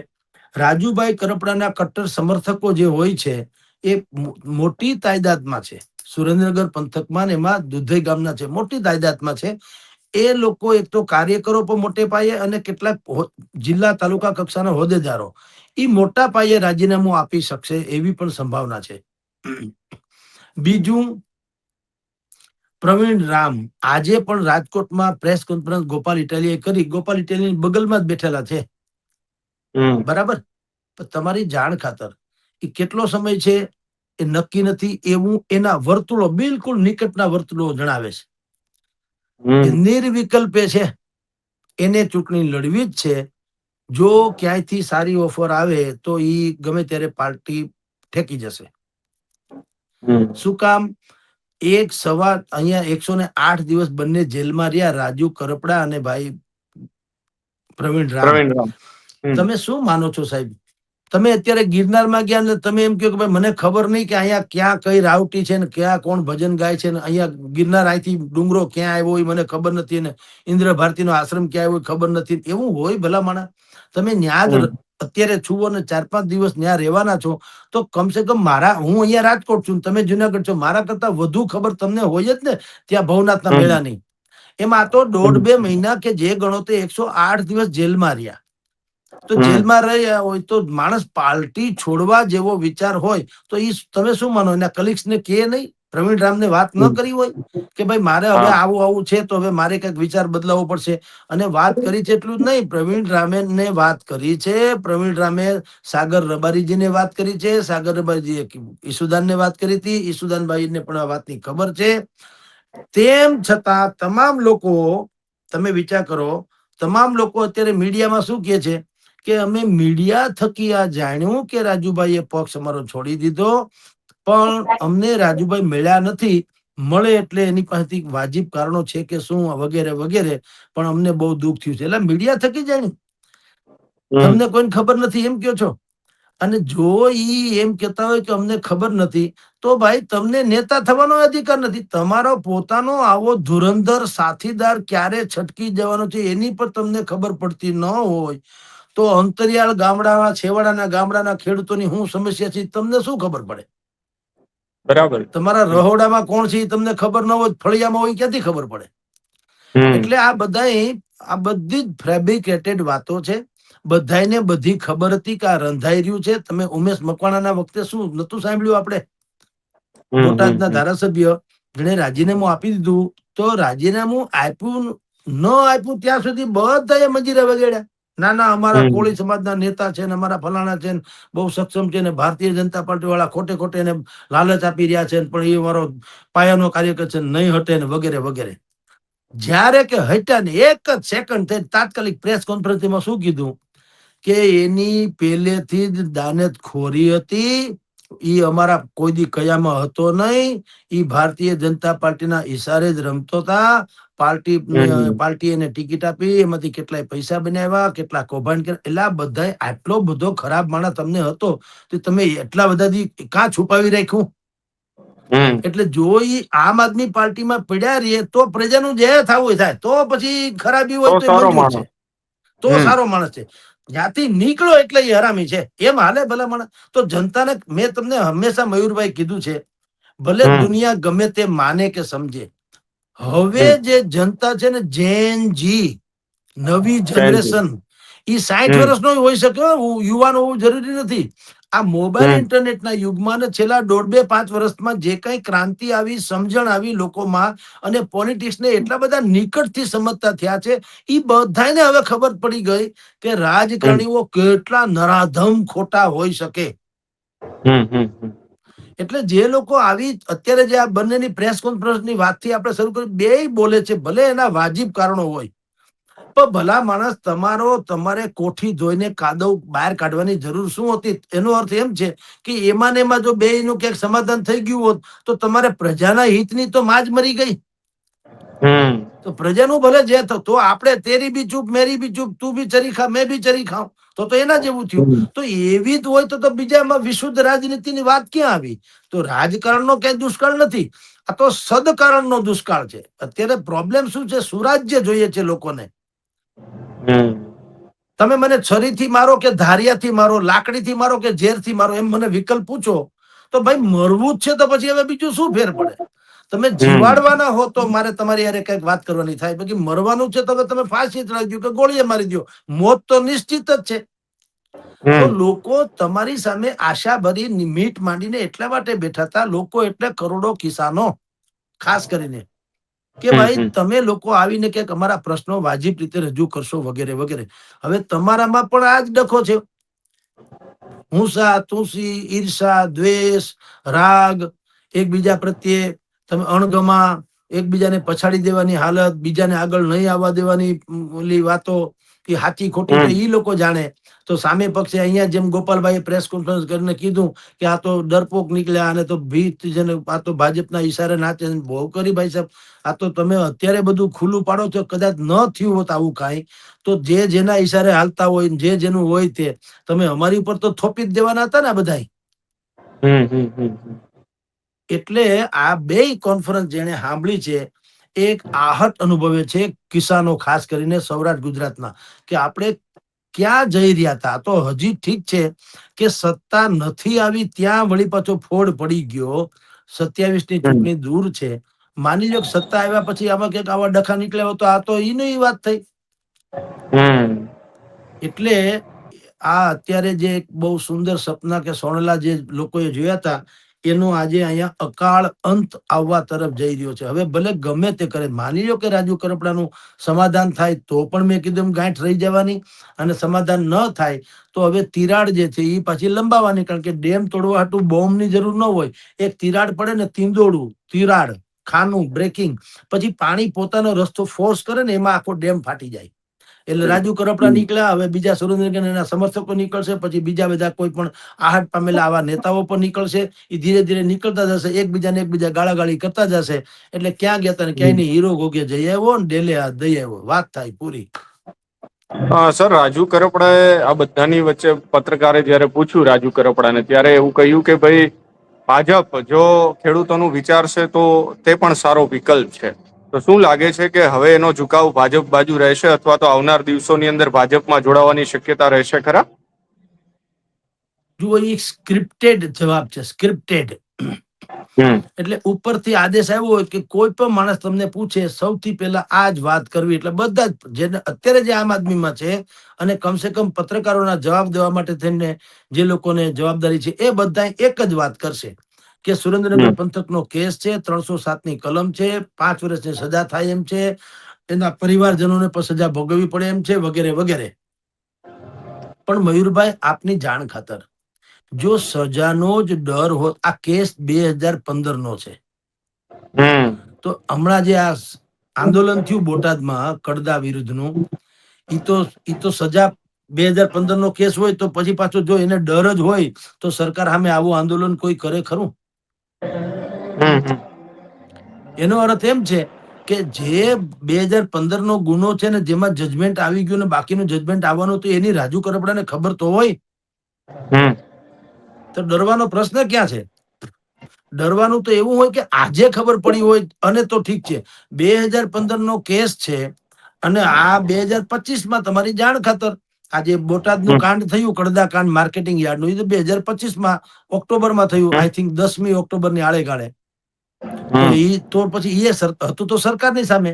રાજુભાઈ કરપડાના કટ્ટર સમર્થકો જે હોય છે એ મોટી તાદાદમાં છે. સુરેન્દ્રનગર પંથકમાં એમાં દુધઈ ગામના છે, મોટી તાદાદમાં છે. એ લોકો એક તો કાર્યકરો પણ મોટે પાયે અને કેટલાક જિલ્લા તાલુકા કક્ષાના હોદ્દેદારો એ મોટા પાયે રાજીનામું આપી શકશે એવી પણ સંભાવના છે. બીજું, પ્રવીણ રામ આજે પણ રાજકોટમાં પ્રેસ કોન્ફરન્સ ગોપાલ ઇટાલીએ કરી. ગોપાલ ઇટાલીની બગલમાં જ બેઠેલા છે, બરાબર. તમારી જાણ ખાતર એ કેટલો સમય છે એ નક્કી નથી, એવું એના વર્તુળો, બિલકુલ નિકટના વર્તુળો જણાવે છે કે નિર્વિકલ્પે છે, એને ચૂંટણી લડવી જ છે. જો ક્યાંયથી સારી ઓફર આવે તો એ ગમે ત્યારે પાર્ટી ઠેકી જશે. શું કામ? એક સવા અહીંયા 108 દિવસ બંને જેલમાં રહ્યા, રાજુ કરપડા અને ભાઈ પ્રવીણ રામ. તમે શું માનો છો સાહેબ? તમે અત્યારે ગિરનારમાં ગયા ને તમે એમ કહો કે ભાઈ મને ખબર નહીં કે અહીંયા ક્યાં કઈ રાવટી છે ને ક્યાં કોણ ભજન ગાય છે ને અહીંયા ગિરનાર અહીંથી ડુંગરો ક્યાં આવ્યો હોય મને ખબર નથી, ને ઇન્દ્ર ભારતીનો આશ્રમ ક્યાં આવ્યો ખબર નથી, એવું હોય ભલા માણા? તમે ન્યા જ અત્યારે છુઓ ને 4-5 દિવસ ન્યા રહેવાના છો તો કમસે કમ હું અહીંયા રાજકોટ છું, તમે જુનાગઢ છો, મારા કરતા વધુ ખબર તમને હોય જ ને ત્યાં ભવનાથના મેળાની. એમાં તો 1.5-2 મહિના કે જે ગણો તે 108 દિવસ જેલમાં રહ્યા. તો જેલમાં રહ્યા હોય તો માણસ પાર્ટી છોડવા જેવો વિચાર હોય તો ઈ તમે શું માનો, એના કલીગ્સ ને કે નહીં, પ્રવીણ રામને વાત ન કરી હોય કે ભાઈ મારે હવે આવું છે તો હવે મારે કઈક વિચાર બદલાવવો પડશે? અને વાત કરી છે એટલું જ નહીં, પ્રવીણ રામે ને વાત કરી છે, પ્રવીણ રામે સાગર રબારીજીને વાત કરી છે, સાગર રબારીજીએ ઈસુદાનને વાત કરી હતી, ઈસુદાનભાઈને પણ આ વાતની ખબર છે. તેમ છતાં તમામ લોકો, તમે વિચાર કરો, તમામ લોકો અત્યારે મીડિયામાં શું કહે છે કે અમે મીડિયા થકી આ જાણ્યું કે રાજુભાઈએ પક્ષ અમારો છોડી દીધો, પણ અમને રાજુભાઈ મળ્યા નથી, મળે એટલે એની પાસેથી વાજિબ કારણો છે કે શું વગેરે વગેરે, પણ અમને બહુ દુઃખ થયું છે. એટલે મીડિયા થકી જાણ્યું, તમને કોઈને ખબર નથી એમ કહો છો? અને જો ઈ એમ કહેતા હોય કે અમને ખબર નથી, તો ભાઈ તમને નેતા થવાનો અધિકાર નથી. તમારો પોતાનો આવો ધુરંધર સાથીદાર ક્યારે છટકી જવાનો છે એની પણ તમને ખબર પડતી ન હોય તો અંતરિયાળ ગામડાના, છેવાડાના ગામડાના ખેડૂતોની શું સમસ્યા છે તમને શું ખબર પડે? બરાબર. તમારા રહોડામાં કોણ છે તમને ખબર ન હોય, ફળિયામાં હોય ક્યાંથી ખબર પડે? એટલે આ બધી જ ફેબ્રિકેટેડ વાતો છે. બધાને બધી ખબર હતી કે આ રંધાઈ રહ્યું છે. તમે ઉમેશ મકવાણાના વખતે શું નતું સાંભળ્યું? આપણે બોટાદના ધારાસભ્ય જેને રાજીનામું આપી દીધું, તો રાજીનામું આપ્યું ન આપ્યું ત્યાં સુધી બધાએ મંજીરા વગાડ્યા. ના ના, અમારા કોળી સમાજના નેતા છે ને અમારા ફલાણા છે ને બહુ સક્ષમ છે ને ભારતીય જનતા પાર્ટી વાળા ખોટે ખોટે એને લાલચ આપી રહ્યા છે, પણ એ મારો પાયાનો કાર્યકર છે, નહીં હટે ને વગેરે વગેરે. જ્યારે કે હટ્યા ને 1 જ સેકન્ડ થઈ તાત્કાલિક પ્રેસ કોન્ફરન્સમાં શું કીધું કે એની પહેલેથી જ દાનત ખોરી હતી ઈ અમારા કોઈ દી કયામાં હતો નહીં. ઈ ભારતીય જનતા પાર્ટીના ઈશારે જ રમતો હતા. પાર્ટી એને ટિકિટ આપી, એમાંથી કેટલાય પૈસા બનાવ્યા, કેટલા કૌભાંડ કર્યા. એટલે આ બધાય આટલો બધો ખરાબ માણસ તમને હતો તો તમે એટલા બધાથી કાં છુપાવી રાખ્યું? એટલે જો ઈ આમ આદમી પાર્ટીમાં પડ્યા રહીએ તો પ્રજાનું જે થવું હોય થાય, તો પછી ખરાબી હોય તો એ મંજૂર છે, તો સારો માણસ છે. જ્યાંથી નીકળો એટલે એ હરામી છે, એમ હાલે ભલા માણસ. તો જનતાને મેં તમને હંમેશા મયુરભાઈ કીધું છે, ભલે દુનિયા ગમે તે માને કે સમજે, હવે જે જનતા છે ને, જેન જી નવી જનરેશન, ઈ 60 વર્ષનો હોઈ શકે, યુવાન હોવું જરૂરી નથી. આ મોબાઈલ ઇન્ટરનેટના યુગમાં ને છેલ્લા 1.5-5 વર્ષમાં જે કઈ ક્રાંતિ આવી, સમજણ આવી લોકોમાં, અને પોલિટિક્સને એટલા બધા નિકટથી સમજતા થયા છે, ઈ બધાને હવે ખબર પડી ગઈ કે રાજકારણીઓ કેટલા નરાધમ ખોટા હોઈ શકે. એટલે જે લોકો આવી અત્યારે જે આ બંનેની પ્રેસ કોન્ફરન્સની વાતથી આપણે શરૂ કરી, બેય બોલે છે, ભલે એના વાજિબ કારણો હોય, પણ ભલા માણસ તમારે કોઠી ધોઈને કાદવ બહાર કાઢવાની જરૂર શું હતી? એનો અર્થ એમ છે કે એમાં ને એમાં જો બેયનું ક્યાંક સમાધાન થઈ ગયું હોત તો તમારે પ્રજાના હિતની તો માં જ મરી ગઈ. તો પ્રજાનું ભલે જે તો આપણે તેરી બી ચૂપ મેરી બી ચૂપ, તું બી ચરી ખા મેં બી ચરી ખાઉં, તો એના જેવું થયું. તો એવી જ હોય તો બીજામાં વિશુદ્ધ રાજનીતિની વાત ક્યાં આવી? તો રાજકારણનો કઈ દુષ્કાળ નથી, આ તો સદકારણનો દુષ્કાળ છે. અત્યારે પ્રોબ્લેમ શું છે? સુરાજ્ય જોઈએ છે લોકોને. તમે મને છરીથી મારો કે ધારિયાથી મારો, લાકડીથી મારો કે ઝેરથી મારો, એમ મને વિકલ્પ પૂછો તો ભાઈ મરવું જ છે, તો પછી હવે બીજું શું ફેર પડે? તમે જીવાડવાના હો તો મારે તમારી યારે કઈક વાત કરવાની થાય, બાકી મરવાનું છે તો હવે તમે ફાંસી ચડાવી દો કે ગોળીએ મારી દો, મોત તો નિશ્ચિત જ છે. તો લોકો તમારી સામે આશા ભરી મીટ માંડીને એટલા માટે બેઠા હતા, લોકો એટલે કરોડો કિસાનો ખાસ કરીને, કે ભાઈ તમે લોકો આવીને ક્યાંક અમારા પ્રશ્નો વાજિબ રીતે રજૂ કરશો વગેરે વગેરે. હવે તમારામાં પણ આ જ ડખો છે, હુંસા તુસી, ઈર્ષા, દ્વેષ, રાગ, એકબીજા પ્રત્યે તમે અણગમા, એકબીજાને પછાડી દેવાની હાલત, બીજાને આગળ નહીં આવવા દેવાની ઓલી વાતો, કે સાચી ખોટી તો ઈ લોકો જાણે. તો સામે પક્ષે અહીંયા જેમ ગોપાલભાઈ પ્રેસ કોન્ફરન્સ કરીને કીધું કે આ તો ડરપોક નીકળ્યા, અને તો ભીત જેને આ તો ભાજપના ઈશારે નાચે. બહુ કરી ભાઈ સાહેબ, આ તો તમે અત્યારે બધું ખુલ્લું પાડો છો. કદાચ ન થયું હોત આવું કાંઈ, તો જે જેના ઈશારે હાલતા હોય, જે જેનું હોય તે તમે અમારી ઉપર તો થોપી જ દેવાના હતા ને બધાય. એટલે આ બેય કોન્ફરન્સ જેને સાંભળી છે, એક આહટ અનુભવે છે કિસાનો, ખાસ કરીને સૌરાષ્ટ્ર ગુજરાતના, કે આપણે ક્યાં જઈ રહ્યા હતા. તો હજી ઠીક છે કે સત્તા નથી આવી, ત્યાં વળી પાછો ફોડ પડી ગયો. 27ની ચૂંટણી દૂર છે, માની લો કે સત્તા આવ્યા પછી આમાં ક્યાંક આવા ડખા નીકળ્યા હોય તો આ તો એની વાત થઈ. એટલે આ અત્યારે જે બહુ સુંદર સપના કે સોનેલા જે લોકોએ જોયા હતા, એનો આજે અહીંયા અકાળ અંત આવવા તરફ જઈ રહ્યો છે. હવે ભલે ગમે તે કરે, માની લો કે રાજુ કરપડાનું સમાધાન થાય તો પણ મેં કીધું એમ ગાંઠ રહી જવાની, અને સમાધાન ન થાય તો હવે તિરાડ જે છે એ પાછી લંબાવવાની. કારણ કે ડેમ તોડવા હાટું બોમ્બની જરૂર ન હોય, એક તિરાડ પડે ને, તીંદોડું તિરાડ, ખાનું બ્રેકિંગ, પછી પાણી પોતાનો રસ્તો ફોર્સ કરે ને, એમાં આખો ડેમ ફાટી જાય. એટલે રાજુ કરપડા નીકળ્યા, હવે બીજા સુરેન્દ્રનગર એના સમર્થકો નીકળશે, પછી બીજા બધા કોઈ પણ આહટ પામેલા આવા નેતાઓ પણ નીકળશે. એ ધીરે ધીરે નીકળતા જશે, એકબીજા ગાળાગાળી કરતા જશે. એટલે ક્યાં ગયા હતા ને ક્યાંય નહીં, હીરો ગોગે જઈ આવ્યો ને ડેલે આ દઈ આવ્યો, વાત થાય પૂરી. સર, રાજુ કરપડાએ આ બધાની વચ્ચે પત્રકારે જયારે પૂછ્યું રાજુ કરપડાને, ત્યારે એવું કહ્યું કે ભાઈ ભાજપ જો ખેડૂતોનું વિચારશે તો તે પણ સારો વિકલ્પ છે. તો શું લાગે છે કે હવે એનો ઝુકાવ ભાજપ બાજુ રહેશે, અથવા તો આવનાર દિવસોની અંદર ભાજપમાં જોડાવાની શક્યતા રહેશે ખરા? જુઓ, એ સ્ક્રિપ્ટેડ જવાબ છે, સ્ક્રિપ્ટેડ. એટલે ઉપરથી આદેશ આવ્યો હોય કે કોઈ પણ માણસ તમને પૂછે, સૌથી પહેલા આ જ વાત કરવી. એટલે બધા જ જેને અત્યારે જે આમ આદમીમાં છે, અને કમસે કમ પત્રકારોના જવાબ દેવા માટે થઈને જે લોકોને જવાબદારી છે, એ બધા એક જ વાત કરશે કે સુરેન્દ્રનગર પંથકનો કેસ છે, 307ની કલમ છે, 5 વર્ષની સજા થાય એમ છે, એના પરિવારજનોને પણ સજા ભોગવવી પડે એમ છે, વગેરે વગેરે. પણ મયુરભાઈ, આપની જાણ ખાતર, જો સજાનો જ ડર હોત, આ કેસ 2015નો છે. તો હમણાં જે આ આંદોલન થયું બોટાદમાં કડદા વિરુદ્ધનું, ઈ તો સજા 2015 નો કેસ હોય તો પછી પાછો જો એને ડર જ હોય તો સરકાર સામે આવું આંદોલન કોઈ કરે ખરું? એનો અર્થ એમ છે કે જે 2015 નો ગુનો છે ને જેમાં જજમેન્ટ આવી ગયું ને બાકીનું જજમેન્ટ આવવાનું તો એની રાજુ કરપડાને ખબર તો હોય. તો ડરવાનો પ્રશ્ન ક્યાં છે? ડરવાનું તો એવું હોય કે આજે ખબર પડી હોય અને તો ઠીક છે. 2015 નો કેસ છે અને આ 2025 તમારી જાણ ખાતર આજે બોટાદનું કાંડ થયું, કડદા કાંડ માર્કેટિંગ યાર્ડનું, એ તો 2025 ઓક્ટોબરમાં થયું, આઈ થિંક 10મી ઓક્ટોબરની આળે ગાળે. તો એ તો પછી એ હતું તો સરકારની સામે.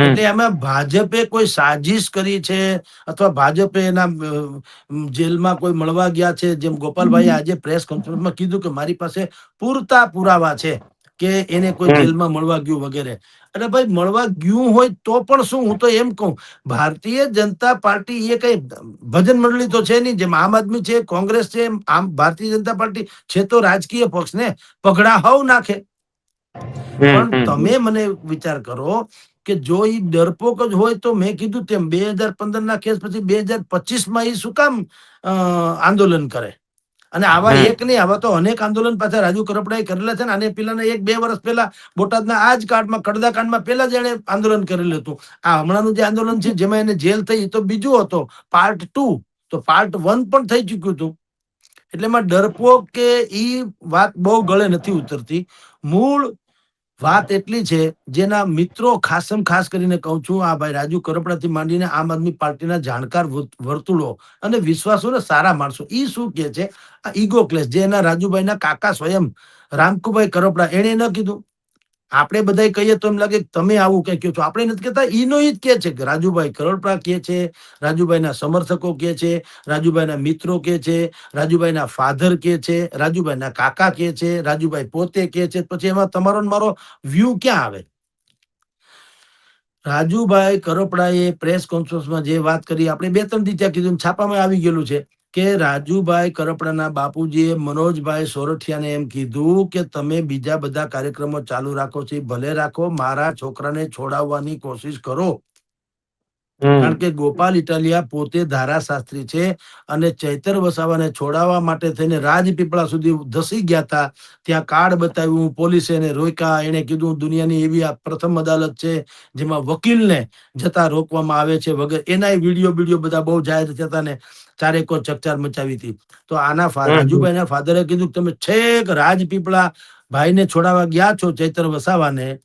એટલે એમાં ભાજપે કોઈ સાજિશ કરી છે અથવા ભાજપે એના જેલમાં કોઈ મળવા ગયા છે, જેમ ગોપાલભાઈ આજે પ્રેસ કોન્ફરન્સમાં કીધું કે મારી પાસે પૂરતા પુરાવા છે કે એને કોઈ જેલમાં મળવા ગયું વગેરે. અને ભાઈ મળવા ગયું હોય તો પણ શું, હું તો એમ કહું ભારતીય જનતા પાર્ટી એ કઈ ભજન મંડળી તો છે નહીં, જેમ આમ આદમી છે, કોંગ્રેસ છે, આમ ભારતીય જનતા પાર્ટી છે તો રાજકીય પક્ષ ને પગડા હવ નાખે. પણ તમે મને વિચાર કરો કે જો એ ડરપોક જ હોય તો મેં કીધું તેમ 2015 ના કેસ પછી 2025 એ શું કામ આંદોલન કરે? અને આવા એક નહીં, આવા તો અનેક આંદોલન પાછા રાજુ કરપડાએ કરેલા છે ને. અને પેલાના 1-2 વર્ષ પહેલા બોટાદના આ જ કાંડમાં, કડદા કાંડમાં પહેલા જ એને આંદોલન કરેલું હતું. આ હમણાંનું જે આંદોલન છે જેમાં એને જેલ થઈ તો બીજું હતો, પાર્ટ 2. તો પાર્ટ 1 પણ થઈ ચુક્યું હતું. એટલે એમાં ડરપોક કે ઈ વાત બહુ ગળે નથી ઉતરતી. મૂળ વાત એટલી છે, જેના મિત્રો ખાસ કરીને કહું છું, આ ભાઈ રાજુ કરપડાથી માંડીને આમ આદમી પાર્ટીના જાણકાર વર્તુળો અને વિશ્વાસો ને સારા માણસો ઈ શું કે છે, આ ઈગો ક્લેશ જે એના રાજુભાઈના કાકા સ્વયં રામકુભાઈ કરપડા એને ન કીધું. આપણે બધા કહીએ તો એમ લાગે તમે આવું કઈ કહો છો, આપણે નથી કહેતા. ઈનો ઈ જ કે છે કે રાજુભાઈ કરપડા કે છે, રાજુભાઈના સમર્થકો કે છે, રાજુભાઈના મિત્રો કે છે, રાજુભાઈના ફાધર કે છે, રાજુભાઈના કાકા કે છે, રાજુભાઈ પોતે કે છે. પછી એમાં તમારો મારો વ્યૂ ક્યાં આવે? રાજુભાઈ કરપડાએ પ્રેસ કોન્ફરન્સમાં જે વાત કરી, આપણે 2-3 દી ત્યાં કીધું, છાપામાં આવી ગયેલું છે કે રાજુભાઈ કરપડાના બાપુજીએ મનોજભાઈ સોરઠિયાને એમ કીધું કે તમે બીજા બધા કાર્યક્રમો ચાલુ રાખો છો, ભલે રાખો, મારા છોકરાને છોડાવવાની કોશિશ કરો. કારણ કે ગોપાલ ઇટાલિયા પોતે ધારાશાસ્ત્રી છે અને ચૈતર વસાવાને છોડાવવા માટે થઈને રાજપીપળા સુધી ધસી ગયા હતા. ત્યાં કાર્ડ બતાવ્યું, પોલીસે એને રોક્યા. એને કીધું દુનિયાની એવી આ પ્રથમ અદાલત છે જેમાં વકીલને જતા રોકવામાં આવે છે વગર. એના વિડીયો બધા બહુ જાહેર થયા હતા ને ચારેકો ચકચાર મચાવી હતી. તો આના રાજુભાઈના ફાધરે કીધું તમે છેક રાજપીપળા ભાઈને છોડાવવા ગયા છો, ચૈતર વસાવાને,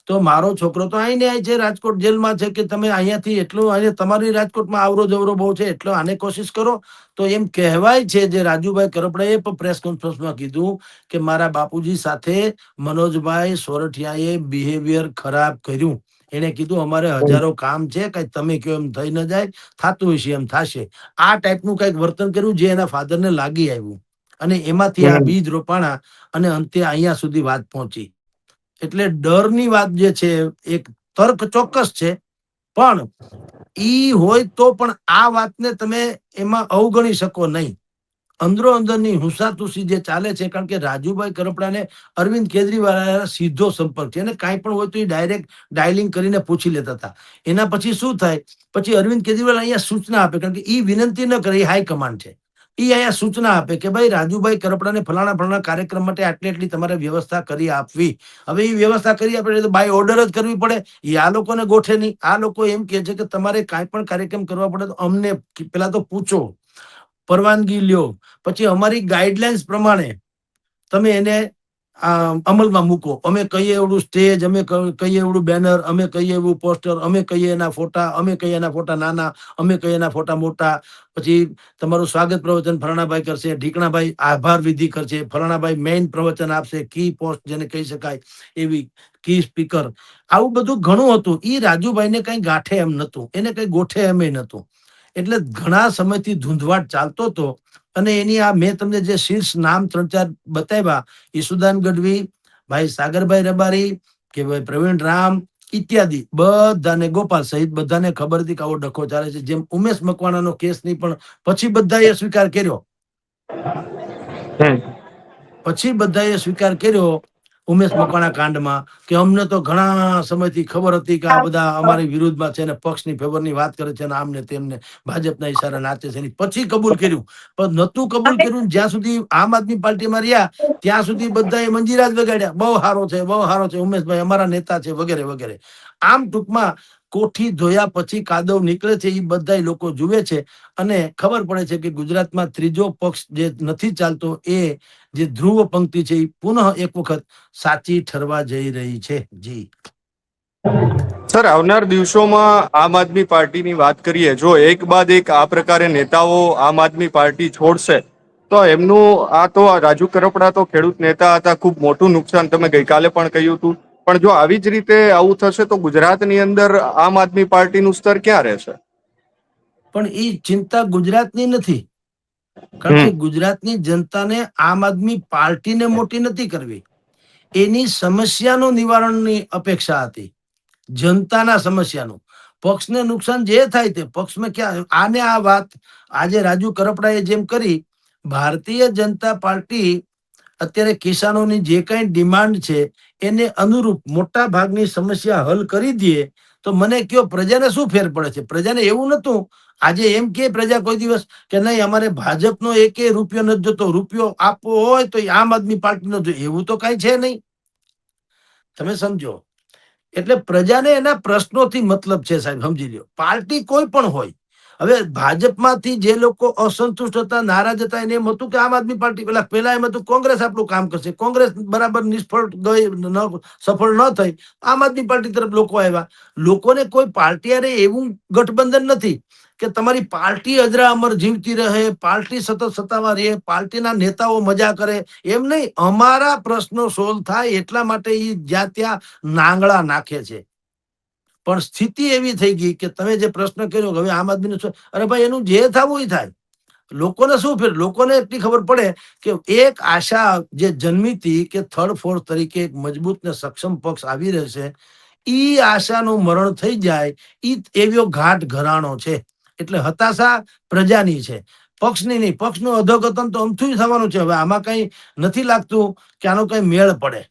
તો મારો છોકરો તો અહીં ને અહીં છે, રાજકોટ જેલમાં છે, કે તમે અહીંયાથી એટલું અહીંયા તમારી રાજકોટમાં આવરો જવરો બહુ છે એટલે આને કોશિશ કરો. તો એમ કહેવાય છે જે રાજુભાઈ કરપડાએ પણ પ્રેસ કોન્ફરન્સમાં કીધું કે મારા બાપુજી સાથે મનોજભાઈ સોરઠિયાએ બિહેવિયર ખરાબ કર્યું. એને કીધું અમારે હજારો કામ છે, કઈ તમે કયો એમ થઈ ન જાય, થતું હશે એમ થશે. આ ટાઈપનું કઈક વર્તન કર્યું જે એના ફાધરને લાગી આવ્યું અને એમાંથી આ બીજ રોપાણા અને અંતે અહીંયા સુધી વાત પહોંચી. એટલે ડરની વાત જે છે એક તર્ક ચોક્કસ છે, પણ ઈ હોય તો પણ આ વાતને તમે એમાં અવગણી શકો નહીં. અંદરો અંદરની હુસાતુસી જે ચાલે છે, કારણ કે રાજુભાઈ કરપડાને અરવિંદ કેજરીવાલ સીધો સંપર્ક છે. એને કાંઈ પણ હોય તો એ ડાયરેક્ટ ડાયલિંગ કરીને પૂછી લેતા હતા. એના પછી શું થાય, પછી અરવિંદ કેજરીવાલ અહીંયા સૂચના આપે, કારણ કે એ વિનંતી ન કરે, એ હાઈકમાન્ડ છે. એ અહીંયા સૂચના આપે કે ભાઈ રાજુભાઈ કરપડાને ફલાણા કાર્યક્રમ માટે આટલી તમારે વ્યવસ્થા કરી આપવી. હવે એ વ્યવસ્થા કરી આપે તો બાય ઓર્ડર જ કરવી પડે. એ આ લોકોને ગોઠે નહીં. આ લોકો એમ કે છે કે તમારે કાંઈ પણ કાર્યક્રમ કરવા પડે તો અમને પેલા તો પૂછો, પરવાનગી લ્યો, પછી અમારી ગાઈડલાઇન્સ પ્રમાણે તમે એને અમલમાં મૂકો. અમે કહીએ એવડું સ્ટેજ, અમે કહીએ એવડું બેનર, અમે કહીએ એવું પોસ્ટર, અમે કહીએ એના ફોટા, અમે કહીએ એના ફોટા નાના, અમે કહીએ એના ફોટા મોટા. પછી તમારું સ્વાગત પ્રવચન ફલાણાભાઈ કરશે, ઢીકણાભાઈ આભાર વિધિ કરશે, ફલાણાભાઈ મેઇન પ્રવચન આપશે, કી પોસ્ટ જેને કહી શકાય એવી, કી સ્પીકર. આવું બધું ઘણું હતું. ઈ રાજુભાઈને કઈ ગાંઠે એમ નતું, એને કઈ ગોઠે એમ નતું. એટલે ઘણા સમયથી ધૂંધવાટ ચાલતો હતો. અને એની આ મેં તમને જે શીર્ષ નામ 3-4 બતાવ્યા, ઈસુદાન ગઢવી, ભાઈ સાગરભાઈ રબારી, કે ભાઈ પ્રવીણ રામ ઇત્યાદિ, બધાને ગોપાલ સહિત બધાને ખબર હતી કે આવો ડખો ચાલે છે. જેમ ઉમેશ મકવાણાનો કેસ નહીં પણ પછી બધાએ સ્વીકાર કર્યો. ઉમેશ મકવાણા કાંડમાં કે અમને તો ઘણા સમયથી ખબર હતી કે આ બધા અમારી વિરુદ્ધમાં છે ને પક્ષની ફેવરની વાત કરે છે ને આમને તેમને ભાજપના ઈશારા નાચે છે. પછી કબૂલ કર્યું, પણ નતું કબૂલ કર્યું જ્યાં સુધી આમ આદમી પાર્ટીમાં રહ્યા ત્યાં સુધી બધાએ મંજીરા જ વગાડ્યા, બહુ સારો છે, બહુ સારો છે, ઉમેશભાઈ અમારા નેતા છે વગેરે વગેરે. આમ ટૂંકમાં કોઠી ધોયા પછી કાદવ નીકળે છે એ બધા લોકો જુએ છે અને ખબર પડે છે કે ગુજરાતમાં ત્રીજો પક્ષ જે નથી ચાલતો એ જે ધ્રુવ પંક્તિ છે એ પુનઃ એક વખત સાચી ઠરવા જઈ રહી છે. જી સર, આવનાર દિવસોમાં આમ આદમી પાર્ટીની વાત કરીએ, જો એક બાદ એક આ પ્રકારે નેતાઓ આમ આદમી પાર્ટી છોડશે તો એમનું તો રાજુ કરપડા તો ખેડૂત નેતા હતા, ખૂબ મોટું નુકસાન તમે ગઈકાલે પણ કહ્યું હતું. પણ જો આવી જ રીતે આવું થશે તો ગુજરાતની અંદર આમ આદમી પાર્ટીનું સ્તર ક્યાં રહેશે? પણ એ ચિંતા ગુજરાતની નથી, કારણ કે ગુજરાતની જનતાને આમ આદમી પાર્ટીને મોટી નથી કરવી, એની સમસ્યાનું નિવારણની અપેક્ષા હતી, જનતાના સમસ્યાનું. પક્ષને નુકસાન જે થાય તે પક્ષમાં ક્યાં આને આ વાત આજે રાજુ કરપડાએ જેમ કરી, ભારતીય જનતા પાર્ટી અત્યારે કિસાનોની જે કઈ ડિમાન્ડ છે એને અનુરૂપ મોટા ભાગની સમસ્યા હલ કરી દે તો મને કયો પ્રજાને શું ફેર પડે છે? પ્રજાને એવું નતું આજે એમ કે પ્રજા કોઈ દિવસ કે નહીં અમારે ભાજપનો એક રૂપિયો નથી જોતો, રૂપિયો આપવો હોય તો આમ આદમી પાર્ટીનો જોઈએ, એવું તો કઈ છે નહીં. તમે સમજો, એટલે પ્રજાને એના પ્રશ્નોથી મતલબ છે સાહેબ, સમજી લ્યો. પાર્ટી કોઈ પણ હોય, હવે ભાજપમાંથી જે લોકો અસંતુષ્ટ હતા, નારાજ હતા, એને એમ હતું કે આમ આદમી પાર્ટી પેલા એમ હતું કોંગ્રેસ આપણું કામ કરશે, કોંગ્રેસ બરાબર નિષ્ફળ ગઈ, સફળ ન થઈ, આમ આદમી પાર્ટી તરફ લોકો આવ્યા. લોકોને કોઈ પાર્ટી અરે એવું ગઠબંધન નથી કે તમારી પાર્ટી અજરા અમર જીવતી રહે, પાર્ટી સતત સત્તામાં રહે, પાર્ટીના નેતાઓ મજા કરે, એમ નહીં. અમારા પ્રશ્નો સોલ્વ થાય એટલા માટે એ જ્યાં ત્યાં નાંગળા નાખે છે. પણ સ્થિતિ એવી થઈ ગઈ કે તમે જે પ્રશ્ન કર્યો હવે આમ આદમી, અરે ભાઈ એનું જે થવું એ થાય. લોકોને શું ફેર? લોકોને એટલી ખબર પડે કે એક આશા જે જન્મી હતી કે થર્ડ ફોર્થ તરીકે એક મજબૂત ને સક્ષમ પક્ષ આવી રહેશે, ઈ આશાનું મરણ થઈ જાય, ઈ એવો ઘાટ ઘરાણો છે. એટલે હતાશા પ્રજાની છે, પક્ષની નહીં. પક્ષનું અધોગતન તો અમથું થવાનું છે. હવે આમાં કઈ નથી લાગતું કે આનો કઈ મેળ પડે.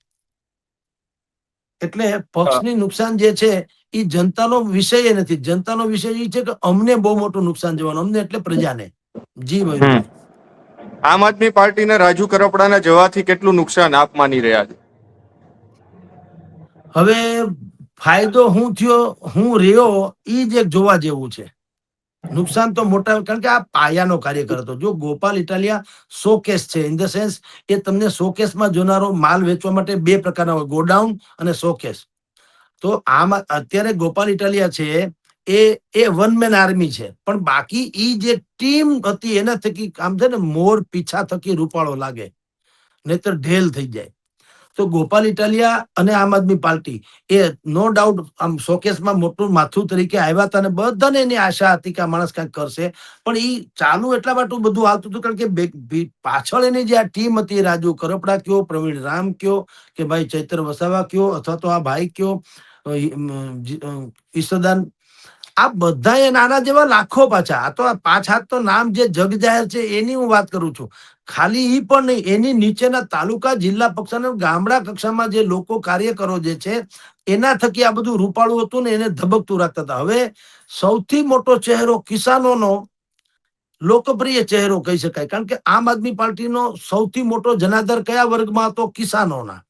એટલે પક્ષની નુકસાન જે છે એ જનતાનો વિષય નથી. જનતાનો વિષય એ છે કે અમને બહુ મોટું નુકસાન જવાનું, અમને એટલે પ્રજાને. જી મયુરભાઈ. આમ આદમી પાર્ટીના રાજુ કરપડાના જવાથી કેટલું નુકસાન આપ માની રહ્યા છો? હવે ફાયદો હું થયો, હું રહ્યો, એ જ એક જોવા જેવું છે. નુકસાન તો મોટા, કારણ કે આ પાયાનો કાર્યકર હતો. જો ગોપાલ ઇટાલિયા શોકેસ છે, ઇન ધ સેન્સ એ તમને શોકેસમાં જોનારો માલ વેચવા માટે બે પ્રકારના હોય, ગોડાઉન અને શોકેસ. તો આમાં અત્યારે ગોપાલ ઇટાલિયા છે એ વન મેન આર્મી છે, પણ બાકી ઈ જે ટીમ હતી એના થકી આમ છે ને મોર પીછા થકી રૂપાળો લાગે, નહીતર ઢેલ થઈ જાય. તો ગોપાલ ઇટાલિયા અને આમ આદમી પાર્ટી એ નો ડાઉટ આમ શોકેસમાં મોટું માથું તરીકે આવ્યા હતા અને બધાને એની આશા હતી કે આ માણસ કંઈક કરશે. પણ એ ચાલુ એટલા માટે બધું આવતું હતું કારણ કે પાછળ એની જે આ ટીમ હતી, રાજુ કરપડા કયો, પ્રવીણ રામ કયો, કે ભાઈ ચૈત્ર વસાવા કયો, અથવા તો આ ભાઈ કયો ઈસદાન, આ બધા નાના જેવા લાખો પાછા. આ તો આ 5 હાથ તો નામ જે જગ જાહેર છે એની હું વાત કરું છું. ખાલી ઈ પણ નહીં, એની નીચેના તાલુકા, જિલ્લા કક્ષાના, ગામડા કક્ષામાં જે લોકો કાર્યકરો જે છે એના થકી આ બધું રૂપાળું હતું ને એને ધબકતું રાખતા હતા. હવે સૌથી મોટો ચહેરો કિસાનોનો લોકપ્રિય ચહેરો કહી શકાય, કારણ કે આમ આદમી પાર્ટીનો સૌથી મોટો જનાદર કયા વર્ગમાં હતો? કિસાનોના,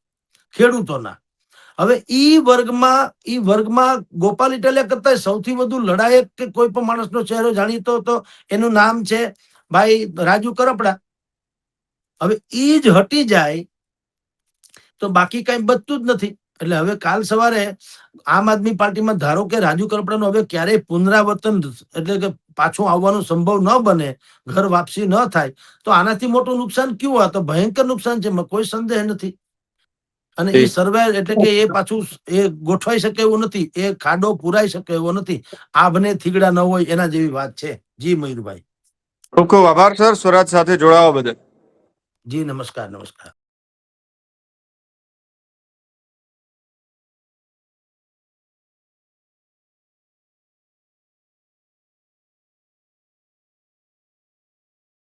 ખેડૂતોના. હવે ઈ વર્ગમાં ગોપાલ ઇટાલિયા કરતા સૌથી વધુ લડાયક કે કોઈ પણ માણસનો ચહેરો જાણીતો હતો, એનું નામ છે ભાઈ રાજુ કરપડા. હવે ઈ જ હટી જાય તો બાકી કઈ બચતું જ નથી. એટલે હવે કાલ સવારે આમ આદમી પાર્ટીમાં ધારો કે રાજુ કરપડાનું હવે ક્યારેય પુનરાવર્તન એટલે કે પાછું આવવાનું સંભવ ન બને, ઘર વાપસી ન થાય, તો આનાથી મોટું નુકસાન કયું? આ તો ભયંકર નુકસાન છે, કોઈ સંદેહ નથી. અને એ સર્વાઈવ એટલે કે એ પાછું એ ગોઠવાઈ શકે એવું નથી, એ ખાડો પુરાઈ શકે એવો નથી. આભને થીગડા ન હોય એના જેવી વાત છે. જી મયુરભાઈ. ખૂબ ખૂબ આભાર સર, સ્વરાજ સાથે જોડાવા બદલ. જી નમસ્કાર. નમસ્કાર.